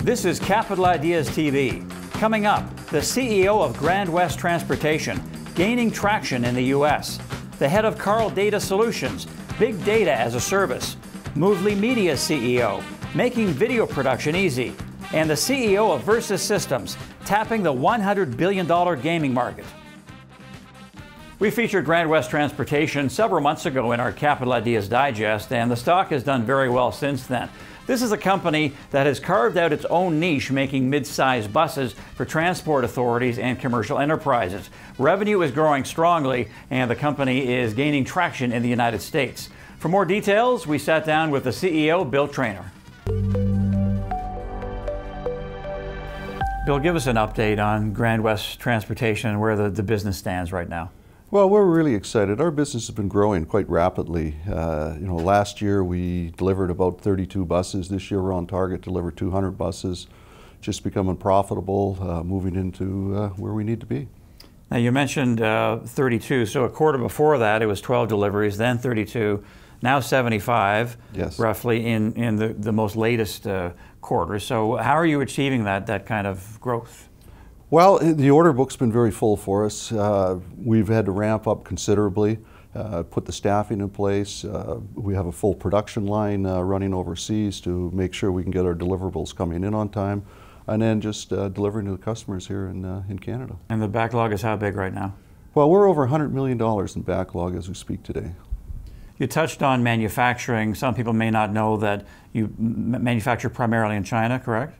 This is Capital Ideas TV. Coming up, the CEO of Grande West Transportation, gaining traction in the U.S. The head of Carl Data Solutions, big data as a service. Moovly Media CEO, making video production easy. And the CEO of Versus Systems, tapping the $100 billion gaming market. We featured Grande West Transportation several months ago in our Capital Ideas Digest, and the stock has done very well since then. This is a company that has carved out its own niche, making mid-size buses for transport authorities and commercial enterprises. Revenue is growing strongly, and the company is gaining traction in the United States. For more details, we sat down with the CEO, Bill Traynor. Bill, give us an update on Grande West Transportation and where the business stands right now. Well, we're really excited. Our business has been growing quite rapidly. Last year we delivered about 32 buses. This year we're on target to deliver 200 buses. Just becoming profitable, moving into where we need to be. Now you mentioned 32, so a quarter before that it was 12 deliveries, then 32, now 75, yes, roughly in the most latest quarter. So how are you achieving that kind of growth? Well, the order book's been very full for us. We've had to ramp up considerably, put the staffing in place. We have a full production line running overseas to make sure we can get our deliverables coming in on time, and then just delivering to the customers here in Canada. And the backlog is how big right now? Well, we're over $100 million in backlog as we speak today. You touched on manufacturing. Some people may not know that you manufacture primarily in China, correct?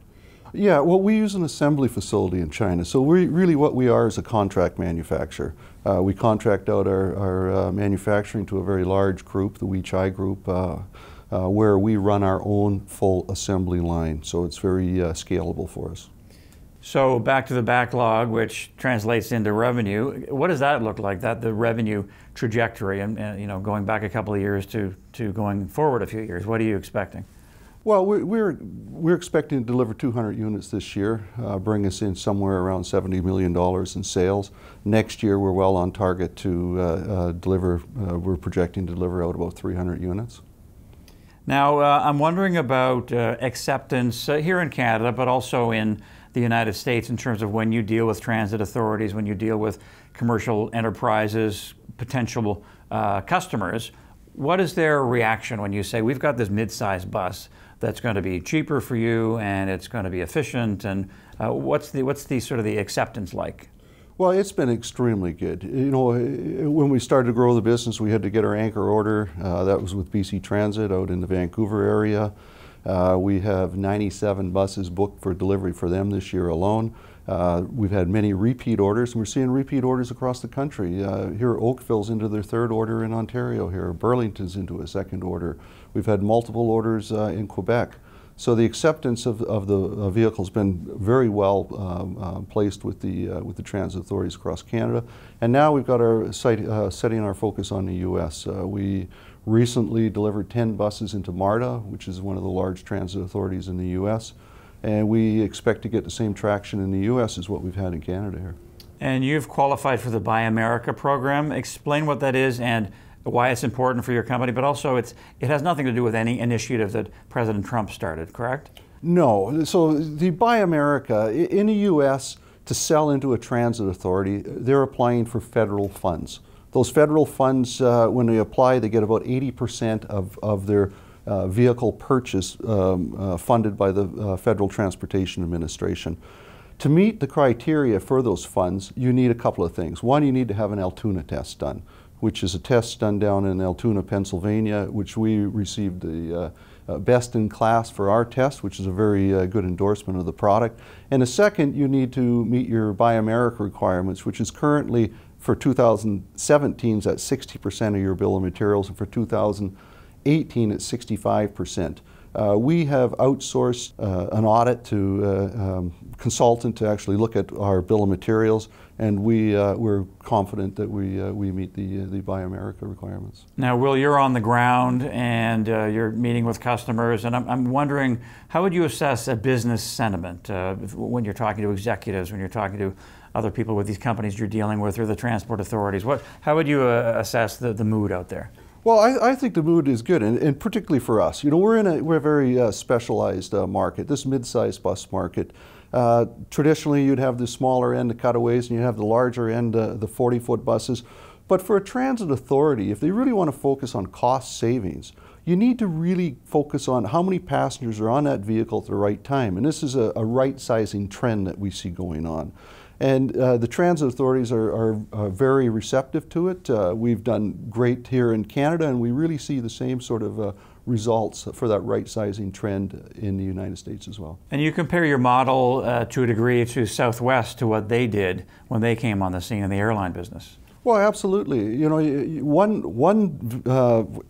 Yeah, well, we use an assembly facility in China. So really what we are is a contract manufacturer. We contract out our manufacturing to a very large group, the Weichai Group, where we run our own full assembly line. So it's very scalable for us. So back to the backlog, which translates into revenue. What does that look like, the revenue trajectory, and going back a couple of years to going forward a few years? What are you expecting? Well, we're expecting to deliver 200 units this year, bring us in somewhere around $70 million in sales. Next year, we're well on target to deliver. We're projecting to deliver out about 300 units. Now, I'm wondering about acceptance here in Canada, but also in the United States in terms of when you deal with transit authorities, when you deal with commercial enterprises, potential customers. What is their reaction when you say, we've got this mid-sized bus that's going to be cheaper for you and it's going to be efficient, and what's the sort of the acceptance like? Well, it's been extremely good. When we started to grow the business, we had to get our anchor order. That was with BC Transit out in the Vancouver area. We have 97 buses booked for delivery for them this year alone. We've had many repeat orders, and we're seeing repeat orders across the country. Here Oakville's into their third order in Ontario here. Burlington's into a second order. We've had multiple orders in Quebec. So the acceptance of the vehicle's been very well placed with the transit authorities across Canada. And now we've got our setting our focus on the U.S. We recently delivered 10 buses into MARTA, which is one of the large transit authorities in the U.S. And we expect to get the same traction in the U.S. as what we've had in Canada here. And you've qualified for the Buy America program. Explain what that is and why it's important for your company, but also it has nothing to do with any initiative that President Trump started, correct? No. So the Buy America, in the U.S., to sell into a transit authority, they're applying for federal funds. Those federal funds, when they apply, they get about 80% of their vehicle purchase funded by the Federal Transportation Administration. To meet the criteria for those funds, you need a couple of things. One, you need to have an Altoona test done, which is a test done down in Altoona, Pennsylvania, which we received the best in class for our test, which is a very good endorsement of the product. And the second, you need to meet your Buy America requirements, which is currently for 2017 is at 60% of your bill of materials, and for 2018 it's 65%. We have outsourced an audit to a consultant to actually look at our bill of materials, and we're confident that we meet the Buy America requirements. Now, Will, you're on the ground and you're meeting with customers, and I'm wondering, how would you assess a business sentiment when you're talking to executives, when you're talking to other people with these companies you're dealing with, or the transport authorities? How would you assess the mood out there? Well, I think the mood is good, and particularly for us. You know, we're a very specialized market, this mid-sized bus market. Traditionally, you'd have the smaller end, the cutaways, and you'd have the larger end, the 40-foot buses. But for a transit authority, if they really want to focus on cost savings, you need to really focus on how many passengers are on that vehicle at the right time. And this is a right-sizing trend that we see going on. And the transit authorities are very receptive to it. We've done great here in Canada, and we really see the same sort of results for that right-sizing trend in the United States as well. And you compare your model to a degree to Southwest, to what they did when they came on the scene in the airline business. Well, absolutely. You know,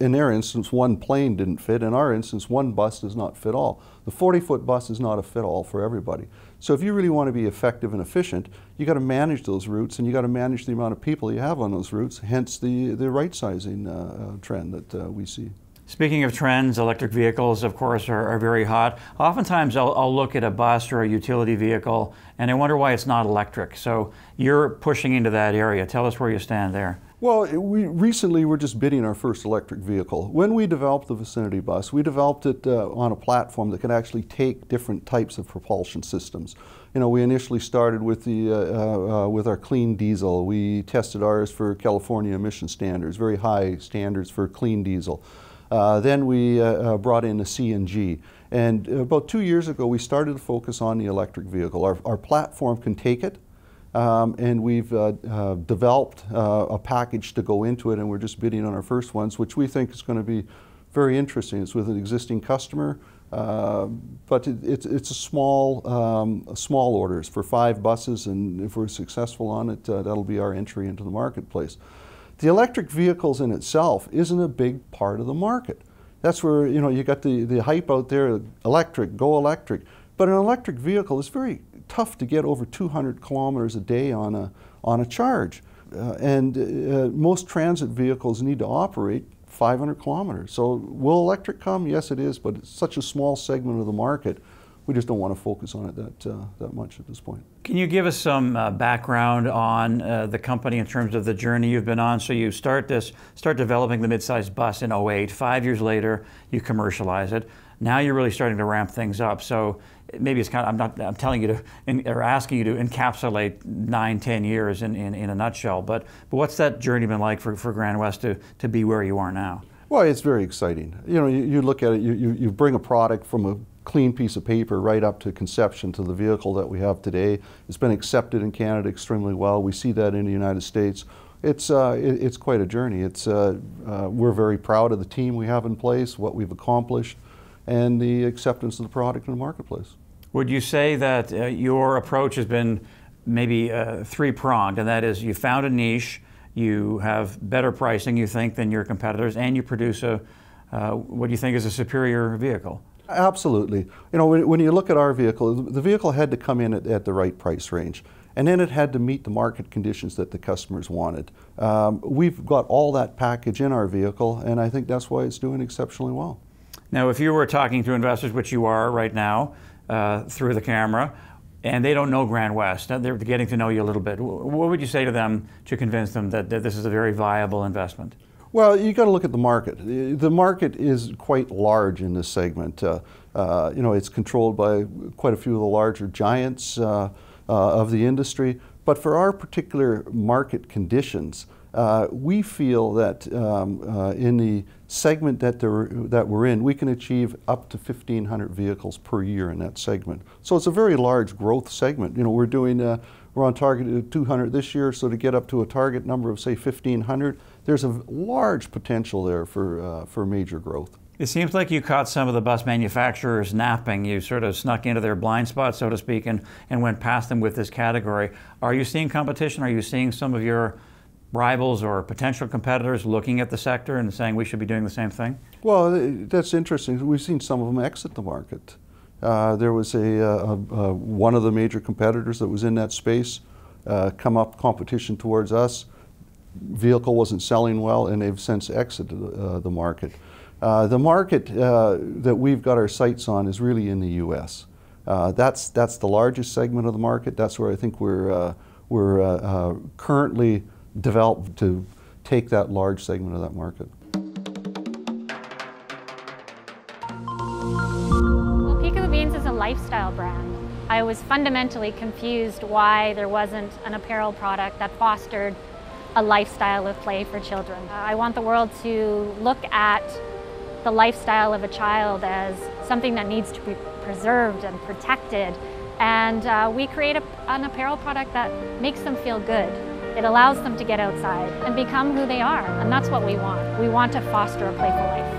in their instance, one plane didn't fit. In our instance, one bus does not fit all. The 40-foot bus is not a fit-all for everybody. So if you really want to be effective and efficient, you got to manage those routes, and you got to manage the amount of people you have on those routes. Hence the right-sizing trend that we see. Speaking of trends, electric vehicles, of course, are very hot. Oftentimes, I'll look at a bus or a utility vehicle, and I wonder why it's not electric. So you're pushing into that area. Tell us where you stand there. Well, we recently were just bidding our first electric vehicle. When we developed the Vicinity Bus, we developed it on a platform that could actually take different types of propulsion systems. You know, we initially started with with our clean diesel. We tested ours for California emission standards, very high standards for clean diesel. Then we brought in a CNG. And about 2 years ago, we started to focus on the electric vehicle. Our platform can take it, and we've developed a package to go into it, and we're just bidding on our first ones, which we think is going to be very interesting. It's with an existing customer, but it's a small orders for 5 buses, and if we're successful on it, that'll be our entry into the marketplace. The electric vehicles in itself isn't a big part of the market. That's where, you know, you got the hype out there, electric, go electric. But an electric vehicle is very tough to get over 200 kilometers a day on a charge. Most transit vehicles need to operate 500 kilometers. So will electric come? Yes, it is, but it's such a small segment of the market. We just don't want to focus on it that much at this point. Can you give us some background on the company in terms of the journey you've been on? So you start developing the mid-sized bus in 2008. 5 years later, you commercialize it. Now you're really starting to ramp things up. So maybe it's kind of, I'm telling you to, or asking you to encapsulate 9-10 years in a nutshell. But what's that journey been like for Grande West to be where you are now? Well, it's very exciting. You know, you look at it, you bring a product from a clean piece of paper right up to conception to the vehicle that we have today. It's been accepted in Canada extremely well. We see that in the United States. It's quite a journey. We're very proud of the team we have in place, what we've accomplished, and the acceptance of the product in the marketplace. Would you say that your approach has been maybe three-pronged, and that is you found a niche, you have better pricing, you think, than your competitors, and you produce what you think is a superior vehicle? Absolutely. You know, when you look at our vehicle, the vehicle had to come in at the right price range, and then it had to meet the market conditions that the customers wanted. We've got all that package in our vehicle, and I think that's why it's doing exceptionally well. Now, if you were talking to investors, which you are right now, through the camera, and they don't know Grande West, they're getting to know you a little bit, what would you say to them to convince them that this is a very viable investment? Well, you got to look at the market. The market is quite large in this segment. You know, it's controlled by quite a few of the larger giants of the industry. But for our particular market conditions, we feel that in the segment that we're in, we can achieve up to 1,500 vehicles per year in that segment. So it's a very large growth segment. You know, we're on target at 200 this year, so to get up to a target number of, say, 1,500, there's a large potential there for major growth. It seems like you caught some of the bus manufacturers napping. You sort of snuck into their blind spot, so to speak, and went past them with this category. Are you seeing competition? Are you seeing some of your rivals or potential competitors looking at the sector and saying we should be doing the same thing? Well, that's interesting. We've seen some of them exit the market. There was one of the major competitors that was in that space come up competition towards us. Vehicle wasn't selling well, and they've since exited the market. The market that we've got our sights on is really in the U.S. That's the largest segment of the market. That's where I think we're currently developed to take that large segment of that market. lifestyle brand. I was fundamentally confused why there wasn't an apparel product that fostered a lifestyle of play for children. I want the world to look at the lifestyle of a child as something that needs to be preserved and protected. And we create an apparel product that makes them feel good. It allows them to get outside and become who they are. And that's what we want. We want to foster a playful life.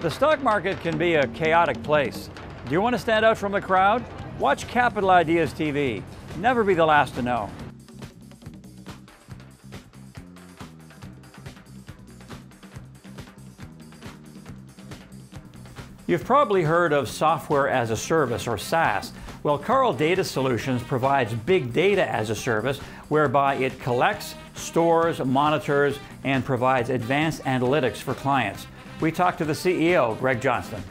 The stock market can be a chaotic place. Do you want to stand out from the crowd? Watch Capital Ideas TV. Never be the last to know. You've probably heard of software as a service, or SaaS. Well, Carl Data Solutions provides big data as a service, whereby it collects, stores, monitors, and provides advanced analytics for clients. We talked to the CEO, Greg Johnston.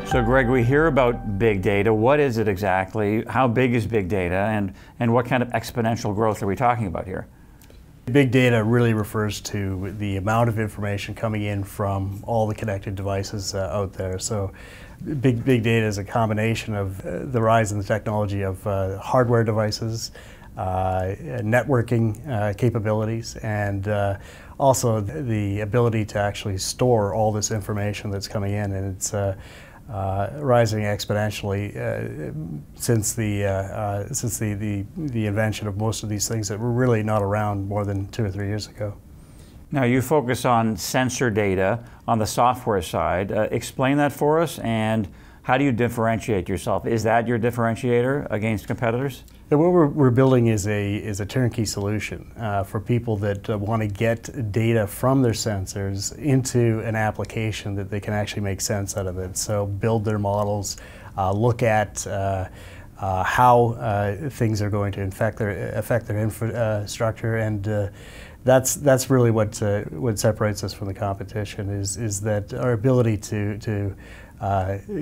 So Greg, we hear about big data. What is it exactly? How big is big data? And what kind of exponential growth are we talking about here? Big data really refers to the amount of information coming in from all the connected devices out there. So big data is a combination of the rise in the technology of hardware devices, networking capabilities, and also the ability to actually store all this information that's coming in. And it's rising exponentially since the invention of most of these things that were really not around more than 2 or 3 years ago. Now you focus on sensor data on the software side. Explain that for us, and how do you differentiate yourself? Is that your differentiator against competitors? What we're building is a turnkey solution for people that want to get data from their sensors into an application that they can actually make sense out of it. So build their models, look at how things are going to affect their infrastructure, and that's really what separates us from the competition. Is that our ability to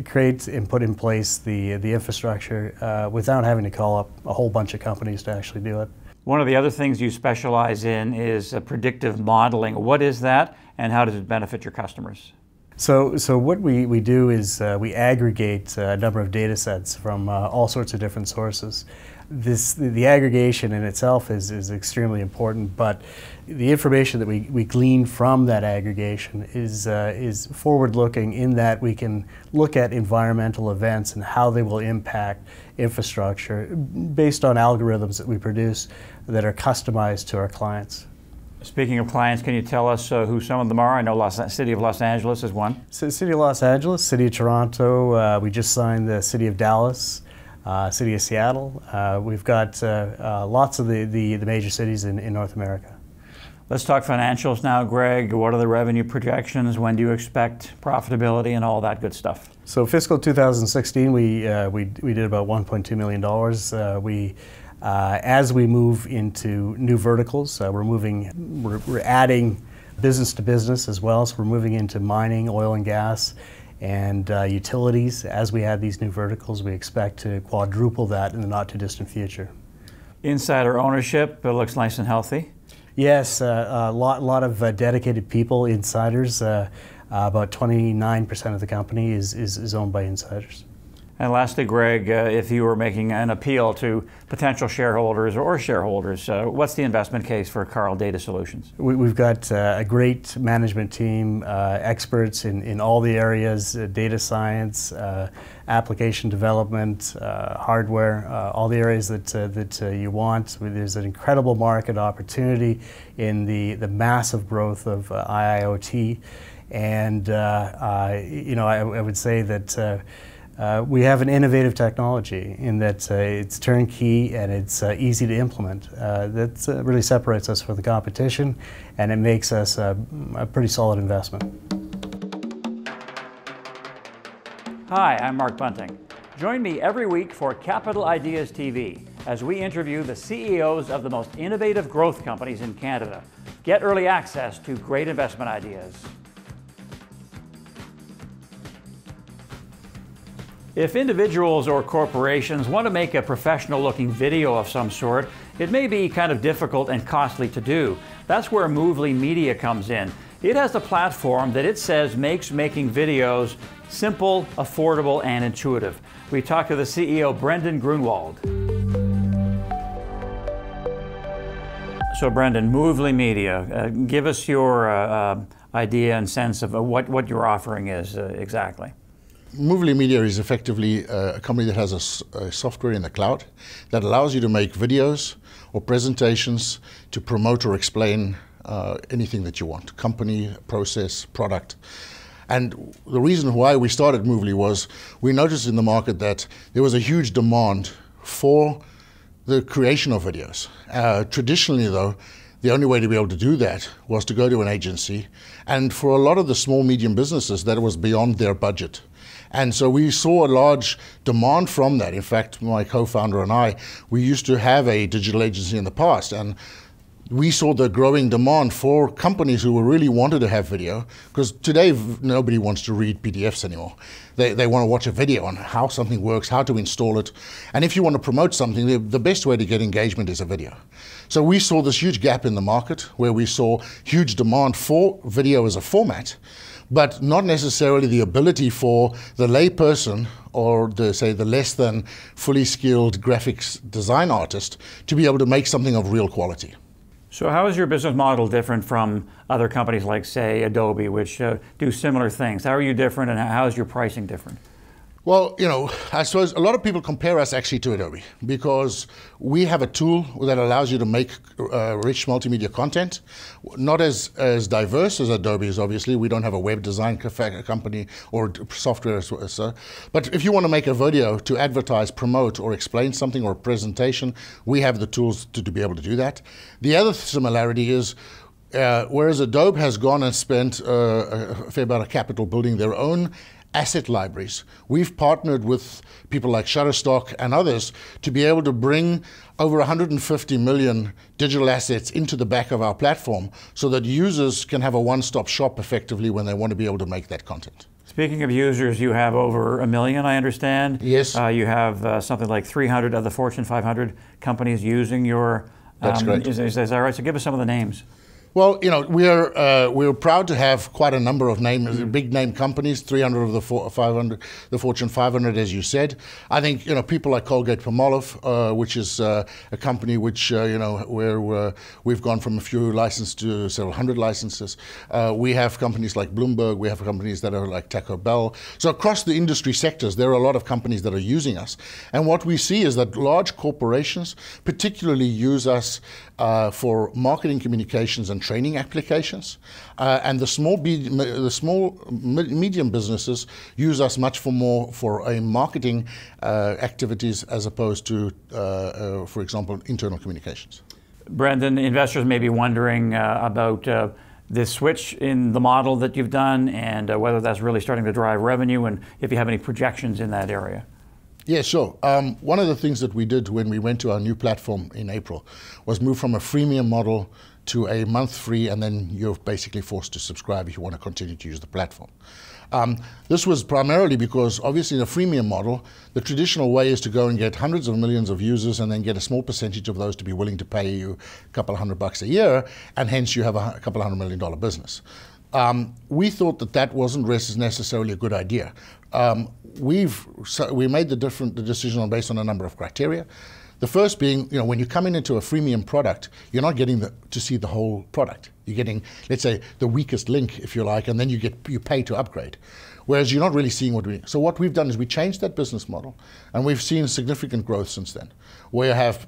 create and put in place the infrastructure without having to call up a whole bunch of companies to actually do it. One of the other things you specialize in is predictive modeling. What is that, and how does it benefit your customers? So what we do is we aggregate a number of data sets from all sorts of different sources. The aggregation in itself is extremely important, but the information that we glean from that aggregation is forward-looking, in that we can look at environmental events and how they will impact infrastructure based on algorithms that we produce that are customized to our clients. Speaking of clients, can you tell us who some of them are? I know City of Los Angeles is one. So City of Los Angeles, City of Toronto, we just signed the City of Dallas, City of Seattle. We've got lots of the major cities in North America. Let's talk financials now, Greg. What are the revenue projections? When do you expect profitability and all that good stuff? So fiscal 2016, we did about $1.2 million. As we move into new verticals, we're adding business to business as well. So we're moving into mining, oil and gas, and utilities. As we add these new verticals, we expect to quadruple that in the not too distant future. Insider ownership, it looks nice and healthy. Yes, a lot of dedicated people, insiders. About 29% of the company is owned by insiders. And lastly, Greg, if you were making an appeal to potential shareholders or shareholders, what's the investment case for Carl Data Solutions? We've got a great management team, experts in all the areas, data science, application development, hardware, all the areas that you want. There's an incredible market opportunity in the massive growth of IIoT, and I would say that we have an innovative technology in that it's turnkey and it's easy to implement. That really separates us from the competition, and it makes us a pretty solid investment. Hi, I'm Mark Bunting. Join me every week for Capital Ideas TV as we interview the CEOs of the most innovative growth companies in Canada. Get early access to great investment ideas. If individuals or corporations want to make a professional-looking video of some sort, it may be kind of difficult and costly to do. That's where Moovly Media comes in. It has a platform that it says makes making videos simple, affordable, and intuitive. We talked to the CEO, Brendon Grunewald. So Brendon, Moovly Media, give us your idea and sense of what your offering is exactly. Moovly Media is effectively a company that has a software in the cloud that allows you to make videos or presentations to promote or explain anything that you want, company, process, product. And the reason why we started Moovly was we noticed in the market that there was a huge demand for the creation of videos. Traditionally though, the only way to be able to do that was to go to an agency, and for a lot of the small, medium businesses that was beyond their budget. And so we saw a large demand from that. In fact, my co-founder and I, we used to have a digital agency in the past, and we saw the growing demand for companies who really wanted to have video, because today nobody wants to read PDFs anymore. They want to watch a video on how something works, how to install it. And if you want to promote something, the best way to get engagement is a video. So we saw this huge gap in the market where we saw huge demand for video as a format, but not necessarily the ability for the layperson or the less than fully skilled graphics design artist to be able to make something of real quality. So how is your business model different from other companies like, say, Adobe, which do similar things? How are you different, and how is your pricing different? Well, you know, I suppose a lot of people compare us actually to Adobe because we have a tool that allows you to make rich multimedia content, not as diverse as Adobe is, obviously. We don't have a web design company or software, so. But if you want to make a video to advertise, promote, or explain something or a presentation, we have the tools to be able to do that. The other similarity is whereas Adobe has gone and spent a fair amount of capital building their own asset libraries, we've partnered with people like Shutterstock and others to be able to bring over 150 million digital assets into the back of our platform so that users can have a one-stop shop effectively when they want to be able to make that content. Speaking of users, you have over 1 million, I understand. Yes. You have something like 300 of the Fortune 500 companies using your... That's correct. Is that right? So give us some of the names. Well, you know, we're proud to have quite a number of big name companies, 300 of the Fortune 500, as you said. I think, you know, people like Colgate-Palmolive, which is a company which, you know, where we've gone from a few licenses to several hundred licenses. We have companies like Bloomberg. We have companies that are like Taco Bell. So across the industry sectors, there are a lot of companies that are using us. And what we see is that large corporations particularly use us for marketing communications and training applications, and the small medium businesses use us much more for a marketing activities as opposed to, for example, internal communications. Brendon, investors may be wondering about the switch in the model that you've done and whether that's really starting to drive revenue, and if you have any projections in that area. Yeah, sure. One of the things that we did when we went to our new platform in April was move from a freemium model to a month free, and then you're basically forced to subscribe if you want to continue to use the platform. This was primarily because obviously in a freemium model, the traditional way is to go and get hundreds of millions of users and then get a small percentage of those to be willing to pay you a couple of $100 a year, and hence you have a couple of $100 million business. We thought that that wasn't necessarily a good idea. We made the decision based on a number of criteria. The first being, you know, when you're coming into a freemium product, you're not getting to see the whole product. You're getting, let's say, the weakest link, if you like, and then you pay to upgrade. Whereas you're not really seeing what we... So what we've done is we changed that business model, and we've seen significant growth since then. We have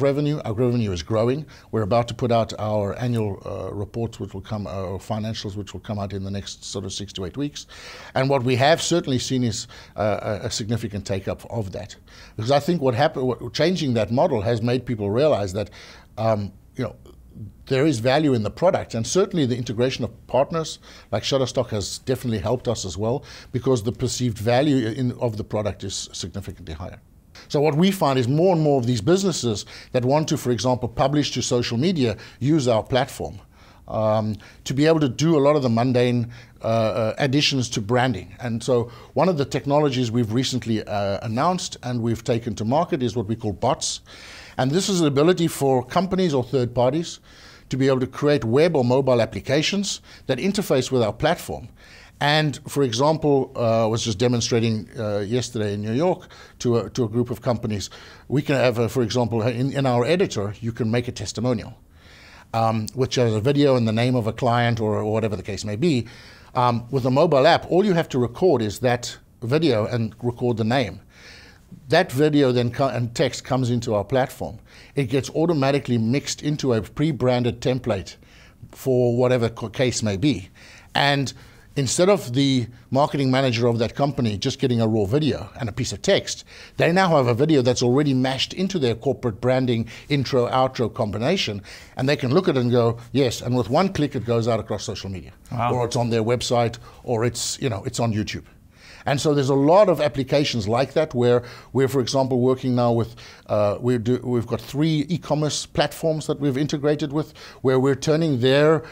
revenue. Our revenue is growing. We're about to put out our annual reports, which will come, financials, which will come out in the next sort of 6 to 8 weeks. And what we have certainly seen is a significant take-up of that, because I think what happened, changing that model has made people realize that, you know, there is value in the product, and certainly the integration of partners like Shutterstock has definitely helped us as well, because the perceived value of the product is significantly higher. So what we find is more and more of these businesses that want to, for example, publish to social media, use our platform to be able to do a lot of the mundane additions to branding. And so one of the technologies we've recently announced and we've taken to market is what we call bots. And this is an ability for companies or third parties to be able to create web or mobile applications that interface with our platform. And for example, I was just demonstrating yesterday in New York to a group of companies. We can have, for example, in our editor, you can make a testimonial, which has a video and the name of a client or whatever the case may be. With a mobile app, all you have to record is that video and record the name. That video then and text comes into our platform. It gets automatically mixed into a pre-branded template for whatever case may be. And instead of the marketing manager of that company just getting a raw video and a piece of text, they now have a video that's already mashed into their corporate branding intro, outro combination, and they can look at it and go, yes, and with one click it goes out across social media. Wow. Or it's on their website, or it's, it's on YouTube. And so there's a lot of applications like that where we're, for example, working now with, we've got 3 e-commerce platforms that we've integrated with, where we're turning their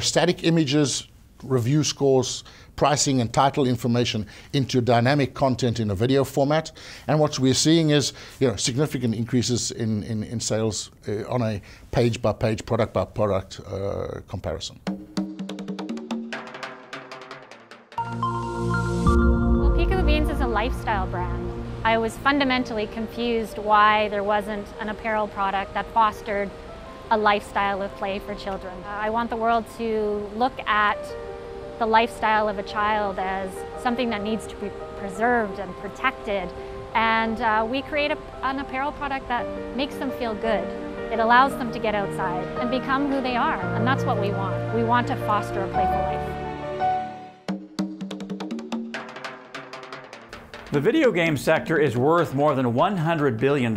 static images, review scores, pricing and title information into dynamic content in a video format. And what we're seeing is significant increases in sales on a page by page, product by product comparison. Well, Peek of the Beans is a lifestyle brand. I was fundamentally confused why there wasn't an apparel product that fostered a lifestyle of play for children. I want the world to look at the lifestyle of a child as something that needs to be preserved and protected. And we create an apparel product that makes them feel good. It allows them to get outside and become who they are. And that's what we want. We want to foster a playful life. The video game sector is worth more than $100 billion,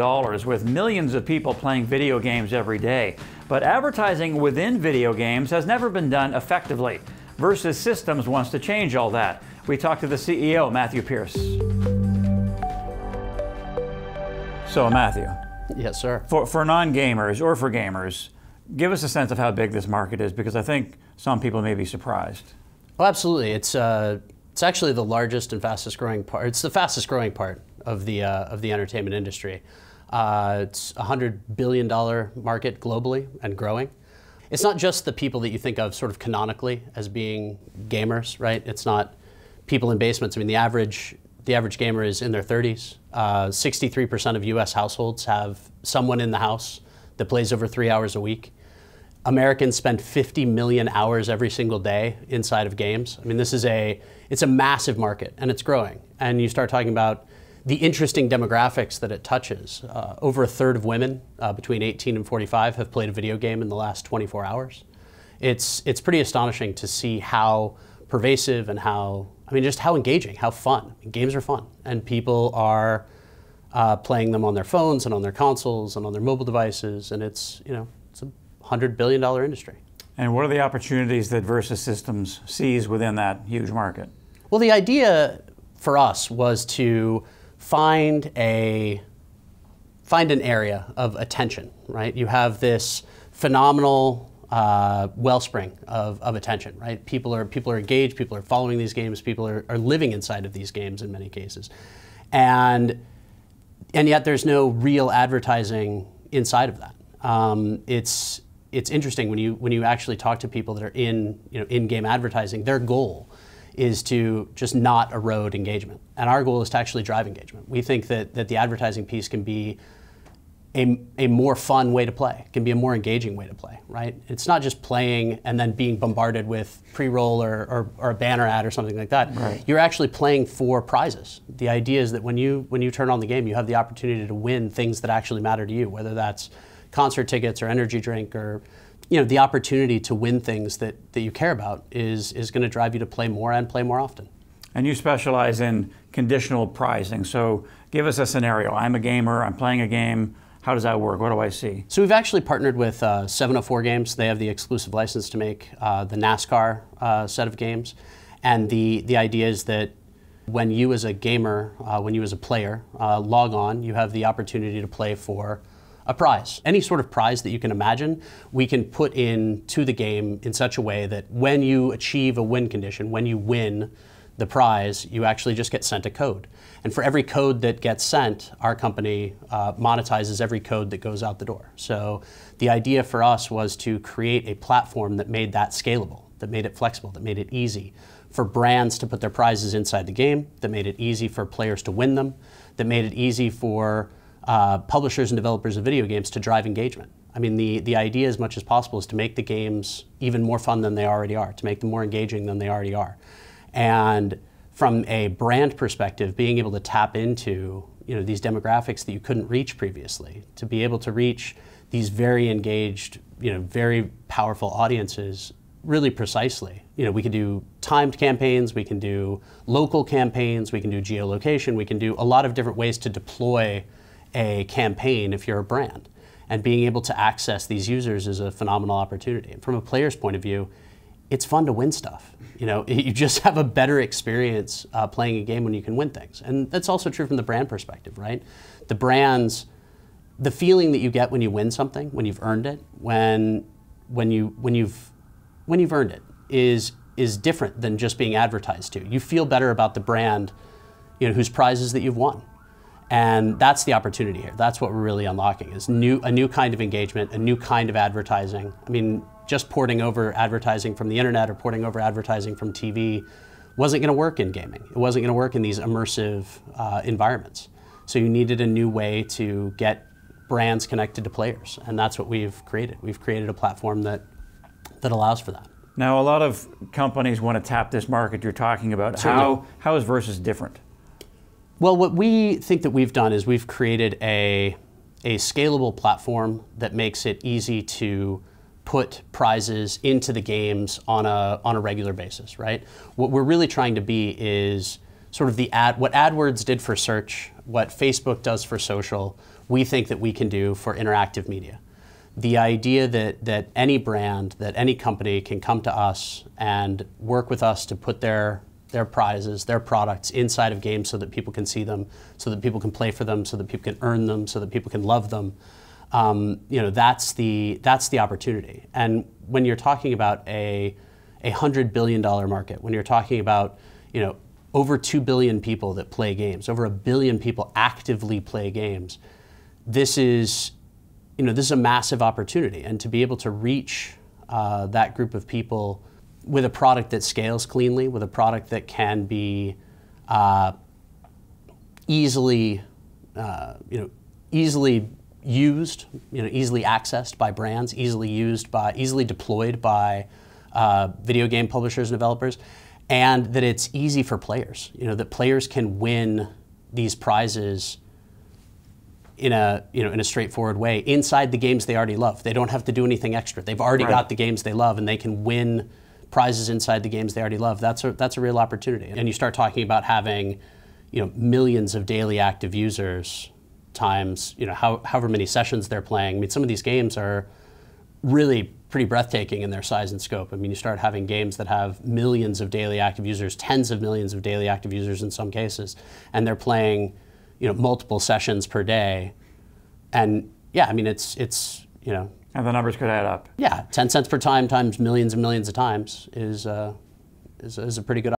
with millions of people playing video games every day. But advertising within video games has never been done effectively. Versus Systems wants to change all that. We talked to the CEO, Matthew Pierce. So, Matthew. Yes, sir. For non-gamers or for gamers, give us a sense of how big this market is, because I think some people may be surprised. Oh, absolutely. It's actually the largest and fastest growing part. It's the fastest growing part of the entertainment industry. It's a $100 billion market globally and growing. It's not just the people that you think of sort of canonically as being gamers, right? It's not people in basements. I mean, the average gamer is in their 30s. 63% of US households have someone in the house that plays over 3 hours a week. Americans spend 50 million hours every single day inside of games. I mean, it's a massive market, and it's growing. And you start talking about the interesting demographics that it touches. Over a third of women between 18 and 45 have played a video game in the last 24 hours. It's pretty astonishing to see how pervasive and just how engaging, how fun. Games are fun, and people are playing them on their phones and on their consoles and on their mobile devices, and it's a $100 billion industry. And what are the opportunities that Versus Systems sees within that huge market? Well, the idea for us was to find an area of attention, right? You have this phenomenal wellspring of attention, right? People are engaged, people are following these games, people are living inside of these games in many cases. And yet there's no real advertising inside of that. It's interesting when you actually talk to people that are in-game advertising, their goal is to just not erode engagement. And our goal is to actually drive engagement. We think that the advertising piece can be a more fun way to play, can be a more engaging way to play, right? It's not just playing and then being bombarded with pre-roll or a banner ad or something like that. Right. You're actually playing for prizes. The idea is that when you turn on the game, you have the opportunity to win things that actually matter to you, whether that's concert tickets or energy drink, or the opportunity to win things that you care about is going to drive you to play more and play more often. And you specialize in conditional pricing. So give us a scenario. I'm a gamer, I'm playing a game. How does that work? What do I see? So we've actually partnered with 704 Games. They have the exclusive license to make the NASCAR set of games. And the idea is that when you as a gamer, when you as a player log on, you have the opportunity to play for a prize. Any sort of prize that you can imagine, we can put into the game in such a way that when you achieve a win condition, when you win the prize, you actually just get sent a code. And for every code that gets sent, our company monetizes every code that goes out the door. So the idea for us was to create a platform that made that scalable, that made it flexible, that made it easy for brands to put their prizes inside the game, that made it easy for players to win them, that made it easy for publishers and developers of video games to drive engagement. I mean, the idea as much as possible is to make the games even more fun than they already are, to make them more engaging than they already are. And from a brand perspective, being able to tap into these demographics that you couldn't reach previously, to be able to reach these very engaged, very powerful audiences really precisely. We can do timed campaigns, we can do local campaigns, we can do geolocation, we can do a lot of different ways to deploy a campaign if you're a brand. And being able to access these users is a phenomenal opportunity. And from a player's point of view, it's fun to win stuff. You just have a better experience playing a game when you can win things. And that's also true from the brand perspective, right? The brands, the feeling that you get when you win something, when you've earned it, when you've earned it is different than just being advertised to. You feel better about the brand, whose prizes that you've won. And that's the opportunity here. That's what we're really unlocking, is a new kind of engagement, a new kind of advertising. I mean, just porting over advertising from the internet or porting over advertising from TV wasn't going to work in gaming. It wasn't going to work in these immersive environments. So you needed a new way to get brands connected to players, and that's what we've created. We've created a platform that allows for that. Now, a lot of companies want to tap this market you're talking about. How is Versus different? Well, what we think that we've done is we've created a scalable platform that makes it easy to put prizes into the games on a regular basis, right? What we're really trying to be is sort of what AdWords did for search, what Facebook does for social, we think that we can do for interactive media. The idea that any brand, that any company can come to us and work with us to put their prizes, their products inside of games so that people can see them, so that people can play for them, so that people can earn them, so that people can love them. That's the opportunity. And when you're talking about a $100 billion market, when you're talking about over 2 billion people that play games, over 1 billion people actively play games, this is a massive opportunity. And to be able to reach that group of people with a product that scales cleanly, with a product that can be easily used, easily accessed by brands, easily deployed by video game publishers and developers, and that it's easy for players. That players can win these prizes in a straightforward way inside the games they already love. They don't have to do anything extra. They've already got the games they love, and they can win prizes inside the games they already love. That's a real opportunity. And you start talking about having millions of daily active users times however many sessions they're playing. I mean, some of these games are really pretty breathtaking in their size and scope. I mean, you start having games that have millions of daily active users, tens of millions of daily active users in some cases, and they're playing multiple sessions per day. And yeah, I mean, it's And the numbers could add up. Yeah, 10 cents per time times millions and millions of times is a pretty good